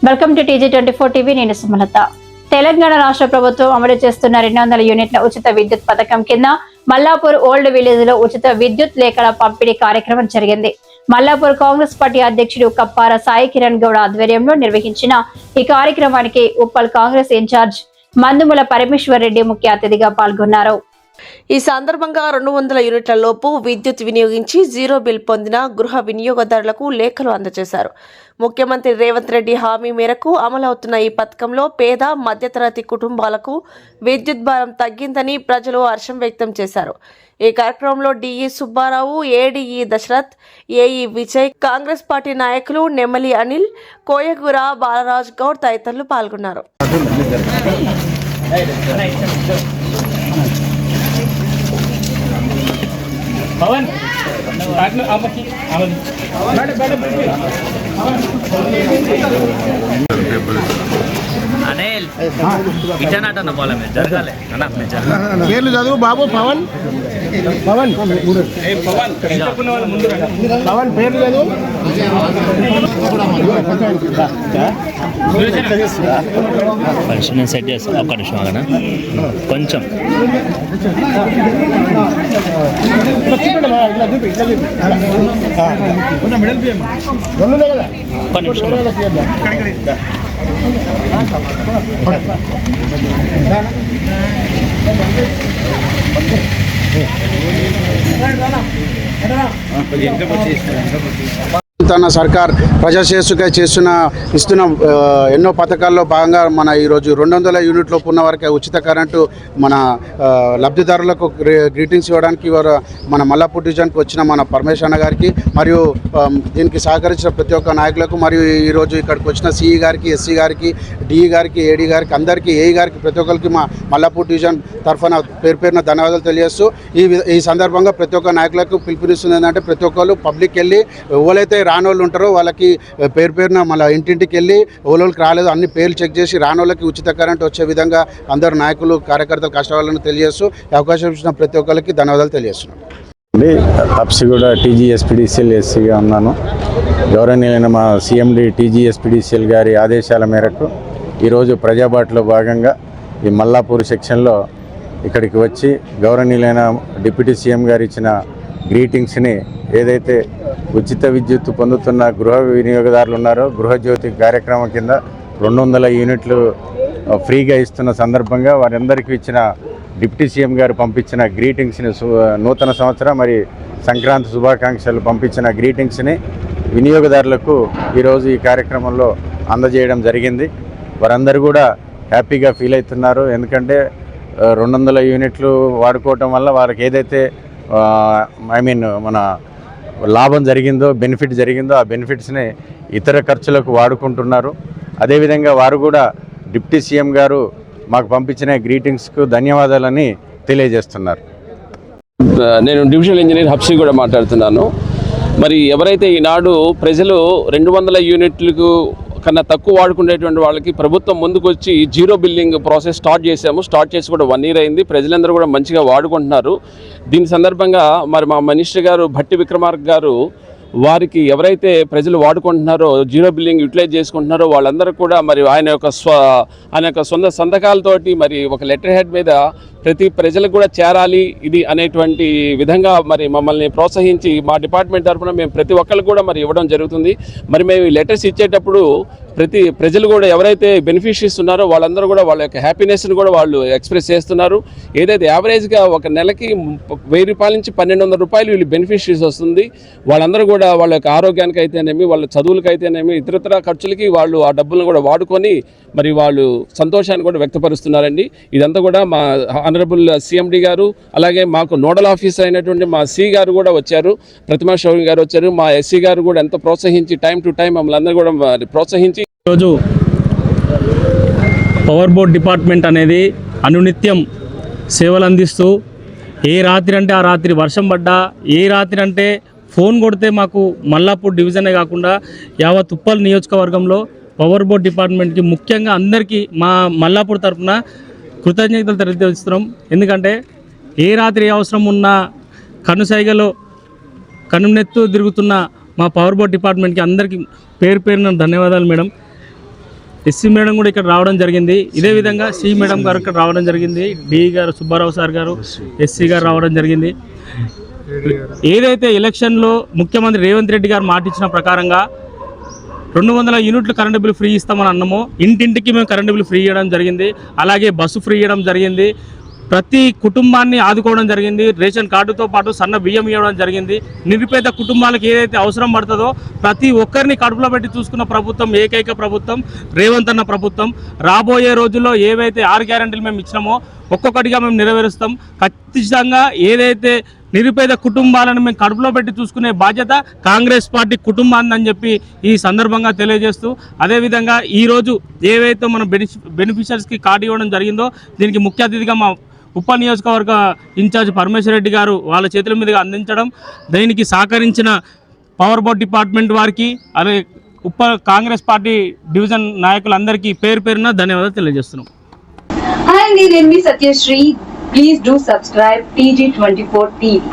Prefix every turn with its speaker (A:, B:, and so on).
A: Welcome to TG24 TV. నేను సుమలత. తెలంగాణ రాష్ట్ర ప్రభుత్వం అమలు చేస్తున్న 200 యూనిట్ల ఉచిత విద్యుత్ పథకం కింద మల్లాపూర్ ఓల్డ్ విలేజ్ లో ఉచిత విద్యుత్ లేఖల పంపిణీ కార్యక్రమం జరిగింది. మల్లాపూర్ కాంగ్రెస్ పార్టీ అధ్యక్షుడు కప్పార సాయి కిరణ్ గౌడ ఆధ్వర్యంలో నిర్వహించిన ఈ కార్యక్రమానికి ఉప్పల్ కాంగ్రెస్ ఇన్ఛార్జ్ మందుముల పరమేశ్వర్ రెడ్డి ముఖ్య అతిథిగా పాల్గొన్నారు.
B: ఈ సందర్భంగా 200 యూనిట్ల లోపు విద్యుత్ వినియోగించి జీరో బిల్ పొందిన గృహ వినియోగదారులకు లేఖలు అందజేశారు. ముఖ్యమంత్రి రేవంత్ రెడ్డి హామీ మేరకు అమలవుతున్న ఈ పథకంలో పేద మధ్యతరగతి కుటుంబాలకు విద్యుత్ భారం తగ్గిందని ప్రజలు హర్షం వ్యక్తం చేశారు. ఈ కార్యక్రమంలో DE Subbarao, ADE Dashrath, AE Vijay, Congress party నాయకులు నెమలి అనిల్, కోయగూర బాలరాజ్ గౌడ్ తదితరులు పాల్గొన్నారు.
C: पवन अनिल इटना बोला मैं जरगाले పేర్లు చదువు బాబు. పవన్ పవన్ పవన్ పవన్ పేర్లు చదువు.
D: సెట్ చేస్తా ఒక్క నిమిషం ఆగనా కొంచెం.
E: తన సర్కార్ ప్రజాశ్రేయస్సుకై ఇస్తున్న ఎన్నో పథకాల్లో భాగంగా మన ఈరోజు 200 యూనిట్ లోపు ఉన్న వరకే ఉచిత కరెంటు మన లబ్ధిదారులకు గ్రీటింగ్స్ ఇవ్వడానికి మన మల్లాపూర్ డివిజన్కి వచ్చిన మన పరమేశ్వర్ అన్న గారికి మరియు దీనికి సహకరించిన ప్రతి ఒక్క నాయకులకు మరియు ఈరోజు ఇక్కడికి వచ్చిన సిఈ గారికి, ఎస్సీ గారికి, డిఈ గారికి, ఏడీ గారికి, అందరికీ, ఏఈ గారికి, ప్రతి ఒక్కరికి మా మల్లాపూర్ డివిజన్ తరఫున పేరున ధన్యవాదాలు తెలియజేస్తూ ఈ సందర్భంగా ప్రతి ఒక్క నాయకులకు పిలుపునిస్తుంది ఏంటంటే ప్రతి ఒక్కరు పబ్లిక్ వెళ్ళి ఎవరైతే రానోళ్ళు ఉంటారో వాళ్ళకి పేరున మళ్ళీ ఇంటింటికి వెళ్ళి ఓలోళ్ళకి రాలేదు అన్ని పేర్లు చెక్ చేసి రానోళ్ళకి ఉచిత కరెంట్ వచ్చే విధంగా అందరు నాయకులు, కార్యకర్తలు కష్టపడాలని తెలియజేస్తూ అవకాశం ఇచ్చిన ప్రతి ఒక్కరికి ధన్యవాదాలు తెలియజేస్తున్నాను.
F: హబ్సిగూడ TGSPDCL ఎస్సీగా ఉన్నాను. గౌరవనీయులైన మా CMD TGSPDCL గారి ఆదేశాల మేరకు ఈరోజు ప్రజాబాటులో భాగంగా ఈ మల్లాపూర్ సెక్షన్లో ఇక్కడికి వచ్చి గౌరవనీయులైన డిప్యూటీ CM గారు ఇచ్చిన గ్రీటింగ్స్ని ఏదైతే ఉచిత విద్యుత్ పొందుతున్న గృహ వినియోగదారులు ఉన్నారో గృహజ్యోతి కార్యక్రమం కింద 200 యూనిట్లు ఫ్రీగా ఇస్తున్న సందర్భంగా వారందరికీ ఇచ్చిన డిప్యూటీ CM గారు పంపించిన గ్రీటింగ్స్ని నూతన సంవత్సరం మరి సంక్రాంతి శుభాకాంక్షలు పంపించిన గ్రీటింగ్స్ని వినియోగదారులకు ఈరోజు ఈ కార్యక్రమంలో అందజేయడం జరిగింది. వారందరూ కూడా హ్యాపీగా ఫీల్ అవుతున్నారు. ఎందుకంటే 200 యూనిట్లు వాడుకోవటం వల్ల వారికి ఏదైతే మన లాభం జరిగిందో, బెనిఫిట్ జరిగిందో ఆ బెనిఫిట్స్ని ఇతర ఖర్చులకు వాడుకుంటున్నారు. అదేవిధంగా వారు కూడా డిప్యూటీ CM గారు మాకు పంపించిన గ్రీటింగ్స్కు ధన్యవాదాలని తెలియజేస్తున్నారు.
G: నేను డివిజనల్ ఇంజనీర్ హబ్సి కూడా మాట్లాడుతున్నాను. మరి ఎవరైతే ఈనాడు ప్రజలు 200 యూనిట్లకు కన్నా తక్కువ వాడుకునేటువంటి వాళ్ళకి ప్రభుత్వం ముందుకు వచ్చి జీరో బిల్లింగ్ ప్రాసెస్ స్టార్ట్ చేసి కూడా 1 ఇయర్ అయింది. ప్రజలందరూ కూడా మంచిగా వాడుకుంటున్నారు. దీని సందర్భంగా మరి మా మినిస్టర్ గారు భట్టి విక్రమార్క గారు వారికి ఎవరైతే ప్రజలు వాడుకుంటున్నారో జీరో బిల్లింగ్ యూటిలైజ్ చేసుకుంటున్నారో వాళ్ళందరూ కూడా మరి ఆయన యొక్క సొంత సంతకాలతోటి మరి ఒక లెటర్ హెడ్ మీద ప్రతి ప్రజలకు కూడా చేరాలి ఇది అనేటువంటి విధంగా మరి మమ్మల్ని ప్రోత్సహించి మా డిపార్ట్మెంట్ తరఫున మేము ప్రతి ఒక్కరికి కూడా మరి ఇవ్వడం జరుగుతుంది. మరి మేము ఈ లెటర్స్ ఇచ్చేటప్పుడు ప్రతి ప్రజలు కూడా ఎవరైతే బెనిఫిషరీస్ ఉన్నారో వాళ్ళందరూ కూడా వాళ్ళ యొక్క హ్యాపీనెస్ని కూడా వాళ్ళు ఎక్స్ప్రెస్ చేస్తున్నారు. ఏదైతే యావరేజ్గా ఒక నెలకి 1000 రూపాయల నుంచి 1200 రూపాయలు వీళ్ళు బెనిఫిషరీస్ వస్తుంది. వాళ్ళందరూ కూడా వాళ్ళ యొక్క ఆరోగ్యానికి అయితేనేమి, వాళ్ళ చదువులకు అయితేనేమి, ఇతరత్ర ఖర్చులకి వాళ్ళు ఆ డబ్బులను కూడా వాడుకొని మరి వాళ్ళు సంతోషాన్ని కూడా వ్యక్తపరుస్తున్నారండి. ఇదంతా కూడా మా ఆనరబుల్ CMD గారు, అలాగే మాకు నోడల్ ఆఫీసర్ అయినటువంటి మా C గారు కూడా వచ్చారు, ప్రతిమా షౌరి గారు వచ్చారు, మా SC గారు కూడా ఎంతో ప్రోత్సహించి టైం టు టైం మమ్మల్ని అందరూ కూడా ప్రోత్సహించి
C: ఈరోజు పవర్ బోర్డ్ డిపార్ట్మెంట్ అనేది అనునిత్యం సేవలు అందిస్తూ ఏ రాత్రి అంటే ఆ రాత్రి వర్షం పడ్డా, ఏ రాత్రి అంటే ఫోన్ కొడితే మాకు మల్లాపూర్ డివిజనే కాకుండా యావత్ ఉప్పల్ నియోజకవర్గంలో పవర్ బోర్డ్ డిపార్ట్మెంట్కి ముఖ్యంగా అందరికీ మా మల్లాపూర్ తరఫున కృతజ్ఞతలు తెలియజేస్తున్నాం. ఎందుకంటే ఏ రాత్రి అవసరం ఉన్నా కనుసైగలో కనునెత్తు తిరుగుతున్న మా పవర్ బోర్డ్ డిపార్ట్మెంట్కి అందరికీ పేరున ధన్యవాదాలు మేడం. ఎస్సీ మేడం కూడా ఇక్కడ రావడం జరిగింది. ఇదే విధంగా సి మేడం గారు ఇక్కడ రావడం జరిగింది. డి గారు సుబ్బారావు సార్ గారు, ఎస్సీ గారు రావడం జరిగింది. ఏదైతే ఎలక్షన్లో ముఖ్యమంత్రి రేవంత్ రెడ్డి గారు మాట ఇచ్చిన ప్రకారంగా 200 యూనిట్లు కరెంటు బిల్ ఫ్రీ ఇస్తామని అన్నాము. ఇంటింటికి మేము కరెంటు బిల్ ఫ్రీ ఇవ్వడం జరిగింది. అలాగే బస్సు ఫ్రీ ఇవ్వడం జరిగింది. ప్రతి కుటుంబాన్ని ఆదుకోవడం జరిగింది. రేషన్ కార్డుతో పాటు సన్న బియ్యం ఇవ్వడం జరిగింది. నిరుపేద కుటుంబాలకు ఏదైతే అవసరం పడుతుందో ప్రతి ఒక్కరిని కడుపులో పెట్టి చూసుకున్న ప్రభుత్వం ఏకైక ప్రభుత్వం రేవంత్ అన్న ప్రభుత్వం. రాబోయే రోజుల్లో ఏవైతే 6 గ్యారెంటీలు మేము ఇచ్చినామో ఒక్కొక్కటిగా మేము నెరవేరుస్తాం. ఖచ్చితంగా ఏదైతే నిరుపేద కుటుంబాలను మేము కడుపులో పెట్టి చూసుకునే బాధ్యత కాంగ్రెస్ పార్టీ కుటుంబాన్ని అని చెప్పి ఈ సందర్భంగా తెలియజేస్తూ, అదేవిధంగా ఈరోజు ఏవైతే మన బెనిఫిషరీస్కి కార్డు ఇవ్వడం జరిగిందో దీనికి ముఖ్య అతిథిగా మా ఉప నియోజకవర్గ ఇన్ఛార్జ్ పరమేశ్వర్ రెడ్డి గారు వాళ్ళ చేతుల మీదుగా అందించడం, దీనికి సహకరించిన పవర్ బోర్డ్ డిపార్ట్మెంట్ వారికి అలాగే కాంగ్రెస్ పార్టీ డివిజన్ నాయకులందరికీ పేరు పేరున ధన్యవాదాలు తెలియజేస్తున్నాం.
H: Hi, నేను మీ Satyasri. Please do subscribe TG24 TV.